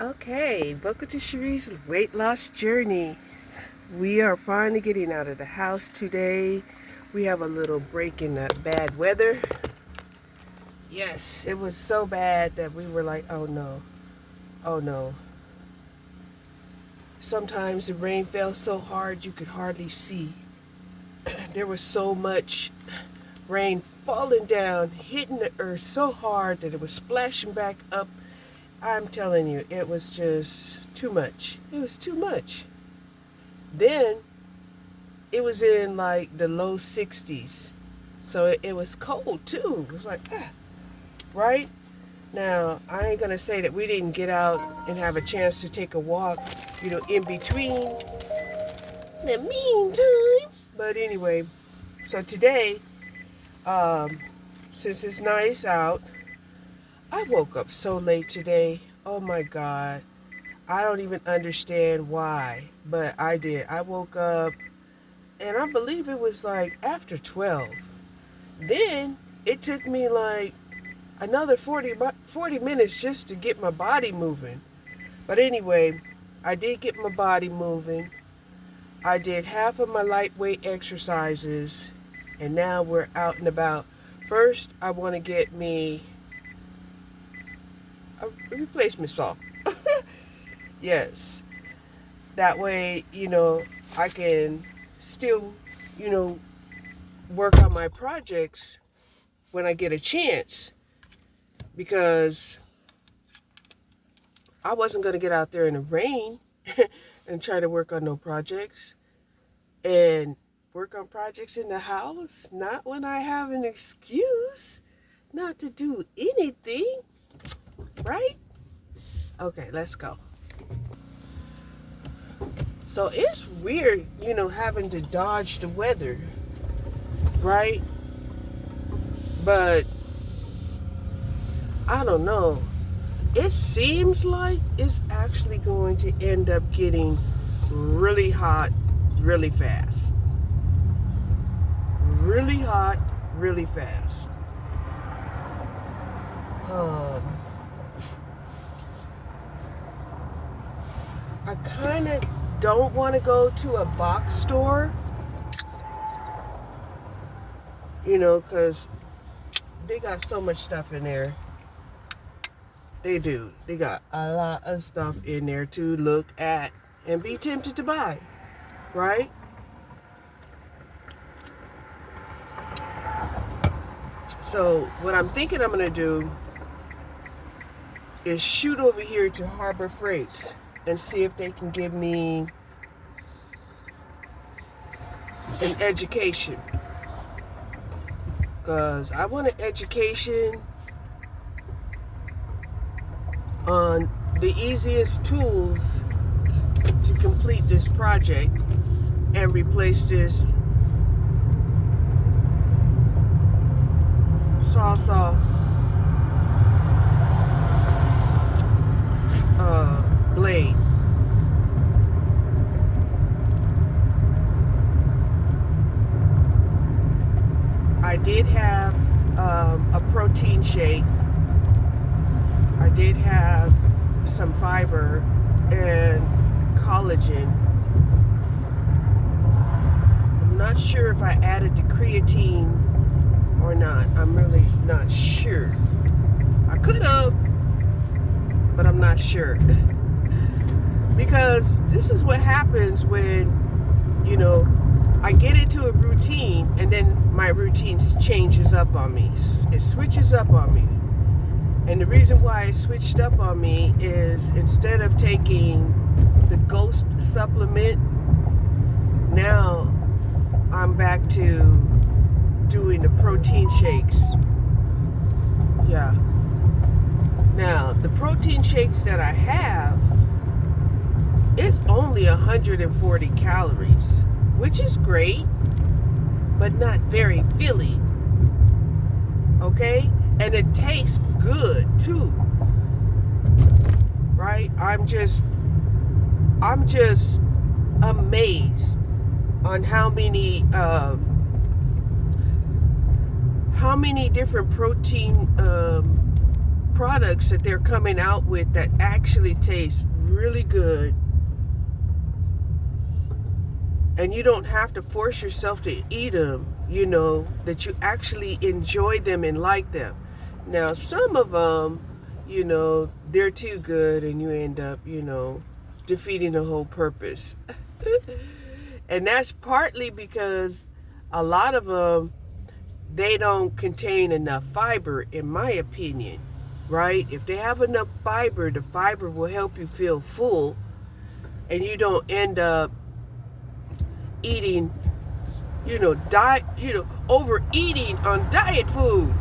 Okay, welcome to Cherie's weight loss journey. We are finally getting out of the house today. We have a little break in the bad weather. Yes, it was so bad that we were like, oh no, oh no. Sometimes the rain fell so hard you could hardly see. There was so much rain falling down, hitting the earth so hard that it was splashing back up. I'm telling you, it was just too much. It was too much. Then it was in like the low 60s. So it was cold too. It was like, right? Now, I ain't gonna say that we didn't get out and have a chance to take a walk, in between. In the meantime. But anyway, so today, since it's nice out, I woke up so late today. Oh my God. I don't even understand why, but I did. I woke up and I believe it was like after 12. Then it took me like another 40 minutes just to get my body moving. But anyway, I did get my body moving. I did half of my lightweight exercises and now we're out and about. First, I want to get me a replacement saw. Yes. That way, I can still, work on my projects when I get a chance. Because I wasn't going to get out there in the rain and try to work on no projects. And work on projects in the house. Not when I have an excuse not to do anything. Right? Okay, let's go. So it's weird, having to dodge the weather, right? But I don't know. It seems like it's actually going to end up getting really hot really fast. Really hot really fast. I kind of don't want to go to a box store, because they got so much stuff in there. They do. They got a lot of stuff in there to look at and be tempted to buy, right? So what I'm thinking I'm going to do is shoot over here to Harbor Freights and see if they can give me an education. Because I want an education on the easiest tools to complete this project and replace this saw blade. I did have a protein shake. I did have some fiber and collagen. I'm not sure if I added the creatine or not. I'm really not sure. I could have, but I'm not sure. Because this is what happens when, I get into a routine and then my routine changes up on me. It switches up on me. And the reason why it switched up on me is instead of taking the Ghost supplement, now I'm back to doing the protein shakes. Yeah. Now, the protein shakes that I have, it's only 140 calories, which is great, but not very filling. Okay? And it tastes good too. Right? I'm just amazed on how many different protein products that they're coming out with that actually taste really good. And you don't have to force yourself to eat them, that you actually enjoy them and like them. Now, some of them, they're too good and you end up, defeating the whole purpose. And that's partly because a lot of them, they don't contain enough fiber, in my opinion, right? If they have enough fiber, the fiber will help you feel full and you don't end up eating, overeating on diet food.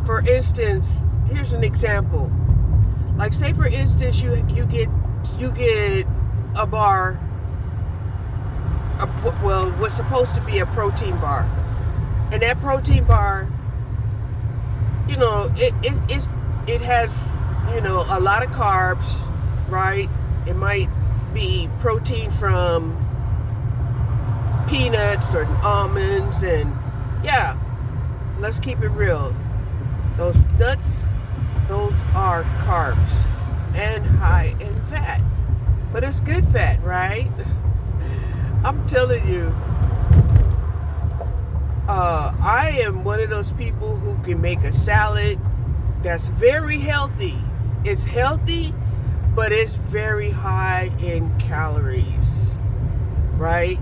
For instance, here's an example. Like, say for instance, you get a bar, what's supposed to be a protein bar, and that protein bar, it has a lot of carbs, right? It might be protein from peanuts or almonds, and yeah, let's keep it real. Those nuts, those are carbs and high in fat, but it's good fat, right? I'm telling you, I am one of those people who can make a salad that's very healthy. It's healthy, but it's very high in calories, right?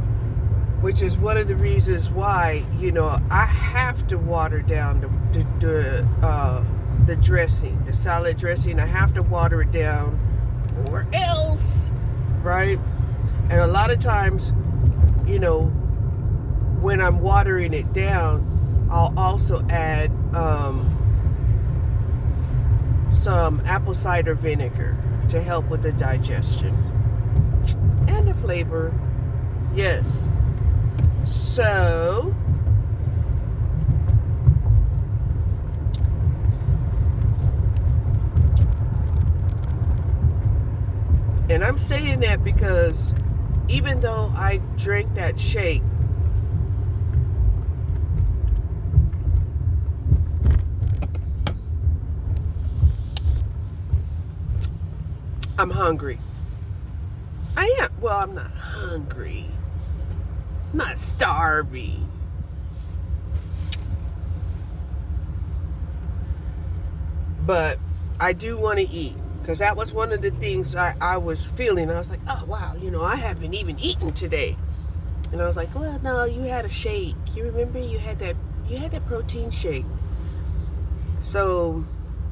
Which is one of the reasons why, I have to water down the dressing, the salad dressing. I have to water it down or else, right? And a lot of times, when I'm watering it down, I'll also add some apple cider vinegar to help with the digestion and the flavor. Yes. So, and I'm saying that because even though I drank that shake, I'm hungry. I am. Well, I'm not hungry. I'm not starving. But I do want to eat, because that was one of the things I was feeling. I was like, oh, wow, I haven't even eaten today. And I was like, well, no, you had a shake. You remember you had that protein shake. So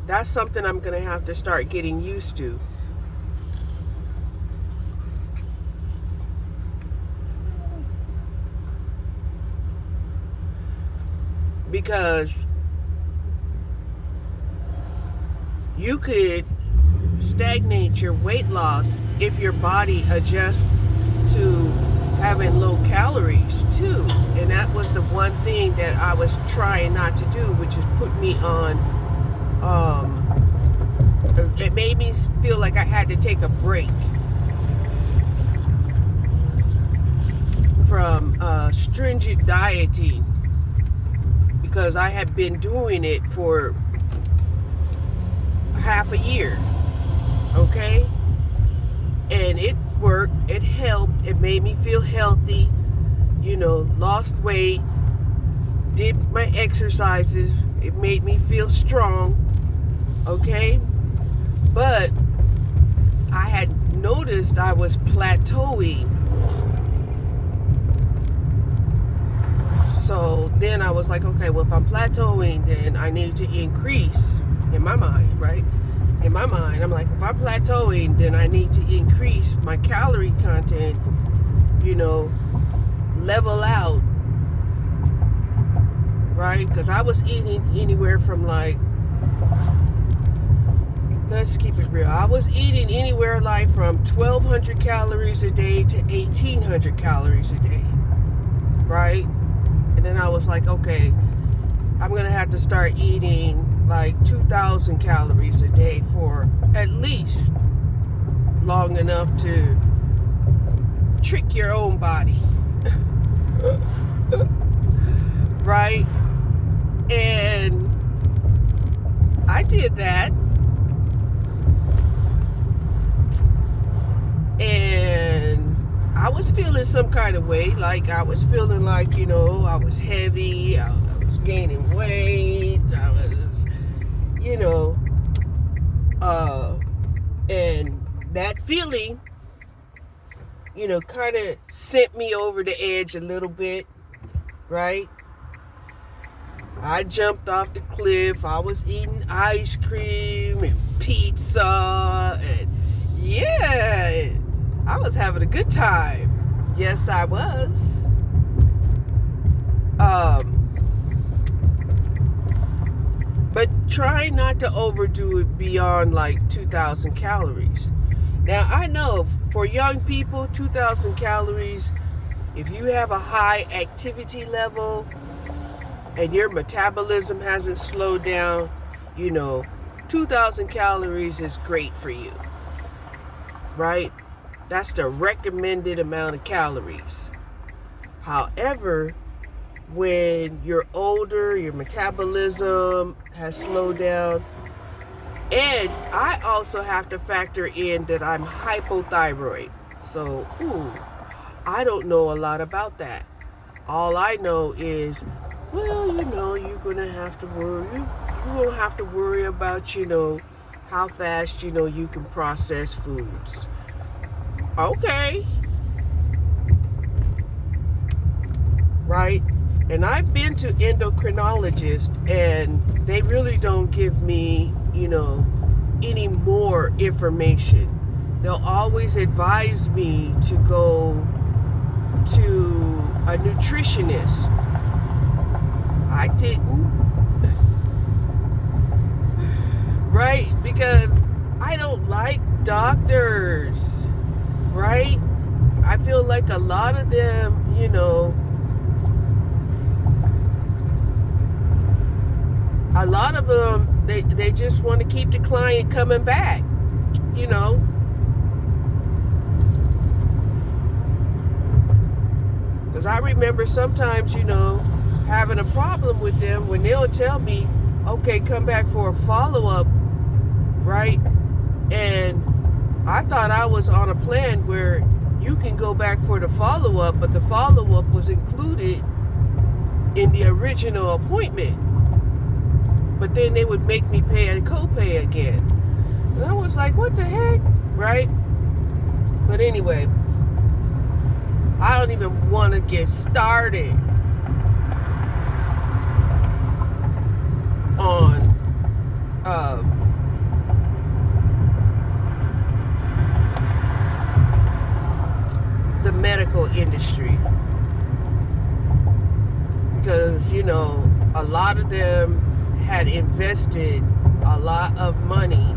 that's something I'm going to have to start getting used to. Because you could stagnate your weight loss if your body adjusts to having low calories too. And that was the one thing that I was trying not to do, which is put me on, it made me feel like I had to take a break from stringent dieting, because I had been doing it for half a year, okay? And it worked, it helped, it made me feel healthy, lost weight, did my exercises, it made me feel strong, okay? But I had noticed I was plateauing. So then I was like, okay, well, if I'm plateauing, then I need to increase, in my mind, right? In my mind, I'm like, if I'm plateauing, then I need to increase my calorie content, level out, right? Because I was eating anywhere from let's keep it real, I was eating anywhere from 1,200 calories a day to 1,800 calories a day, right? And then I was like, okay, I'm going to have to start eating 2,000 calories a day for at least long enough to trick your own body. Right? And I did that. And I was feeling some kind of way. Like I was feeling like, I was heavy. I was gaining weight. I was, you know, and that feeling, kind of sent me over the edge a little bit, right? I jumped off the cliff. I was eating ice cream and pizza, and yeah, I was having a good time. Yes, I was. But try not to overdo it beyond like 2,000 calories. Now, I know for young people, 2,000 calories, if you have a high activity level and your metabolism hasn't slowed down, 2,000 calories is great for you, right? That's the recommended amount of calories. However, when you're older, your metabolism has slowed down, and I also have to factor in that I'm hypothyroid. So, I don't know a lot about that. All I know is, well, you're going to have to worry. You won't have to worry about, how fast, you can process foods. Okay. Right? And I've been to endocrinologists, and they really don't give me, any more information. They'll always advise me to go to a nutritionist. I didn't. Right? Because I don't like doctors. Right? I feel like a lot of them, a lot of them, they just want to keep the client coming back, Because I remember sometimes, having a problem with them when they'll tell me, okay, come back for a follow-up, right? And I thought I was on a plan where you can go back for the follow-up, but the follow-up was included in the original appointment. But then they would make me pay a copay again. And I was like, what the heck? Right? But anyway, I don't even want to get started on the medical industry. Because, a lot of them had invested a lot of money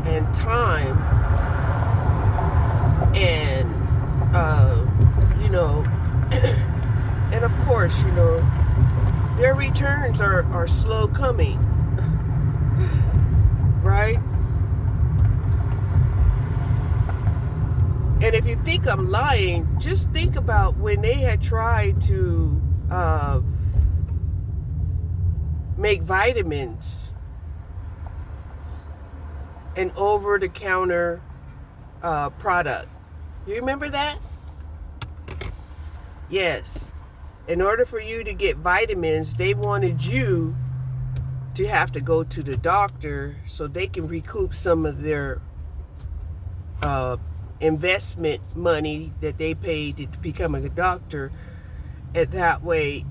and time, and and of course, their returns are slow coming, right? And if you think I'm lying, just think about when they had tried to make vitamins an over-the-counter product. You remember that? Yes. In order for you to get vitamins, they wanted you to have to go to the doctor so they can recoup some of their investment money that they paid to become a doctor. And that way,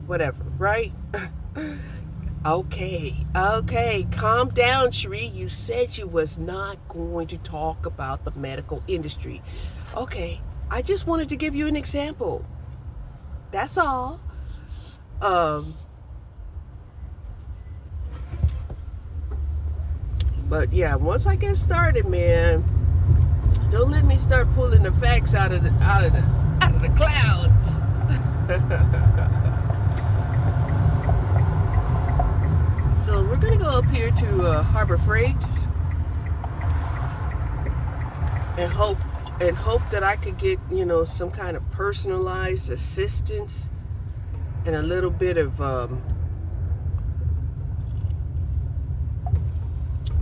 whatever, right? Okay, calm down, Sheree. You said you was not going to talk about the medical industry. Okay, I just wanted to give you an example. That's all. But yeah, once I get started, man, don't let me start pulling the facts out of the clouds. So we're gonna go up here to Harbor Freights and hope that I could get some kind of personalized assistance and a little bit of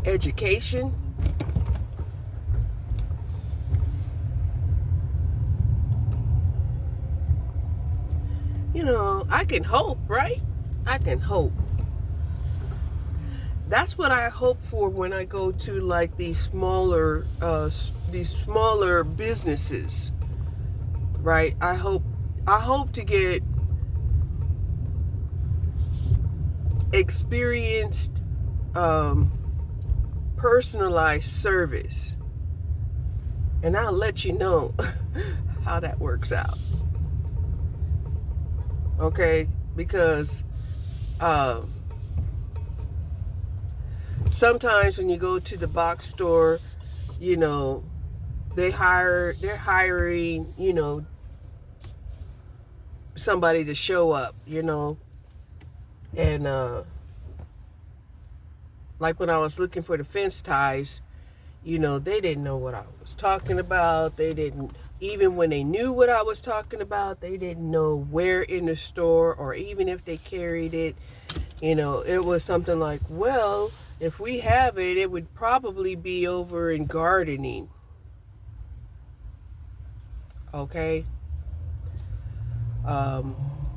education. You know, I can hope, right? I can hope. That's what I hope for when I go to like these smaller businesses, right? I hope to get experienced, personalized service, and I'll let you know how that works out. Okay, because sometimes when you go to the box store, you know, they're hiring, you know, somebody to show up, you know, and like when I was looking for the fence ties, you know, they didn't know what I was talking about. They didn't, even when they knew what I was talking about, they didn't know where in the store, or even if they carried it. You know, it was something like, well, if we have it, it would probably be over in gardening. Okay.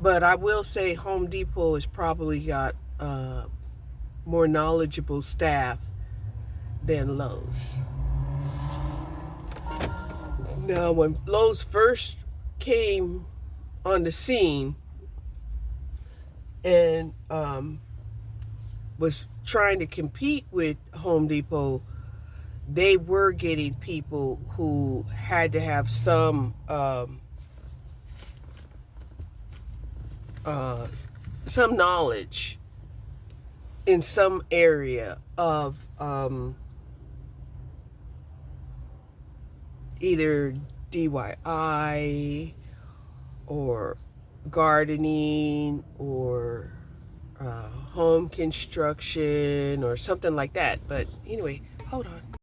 But I will say Home Depot has probably got more knowledgeable staff than Lowe's. Now, when Lowe's first came on the scene and was trying to compete with Home Depot, they were getting people who had to have some knowledge in some area of either DIY or gardening or home construction or something like that. But anyway, hold on.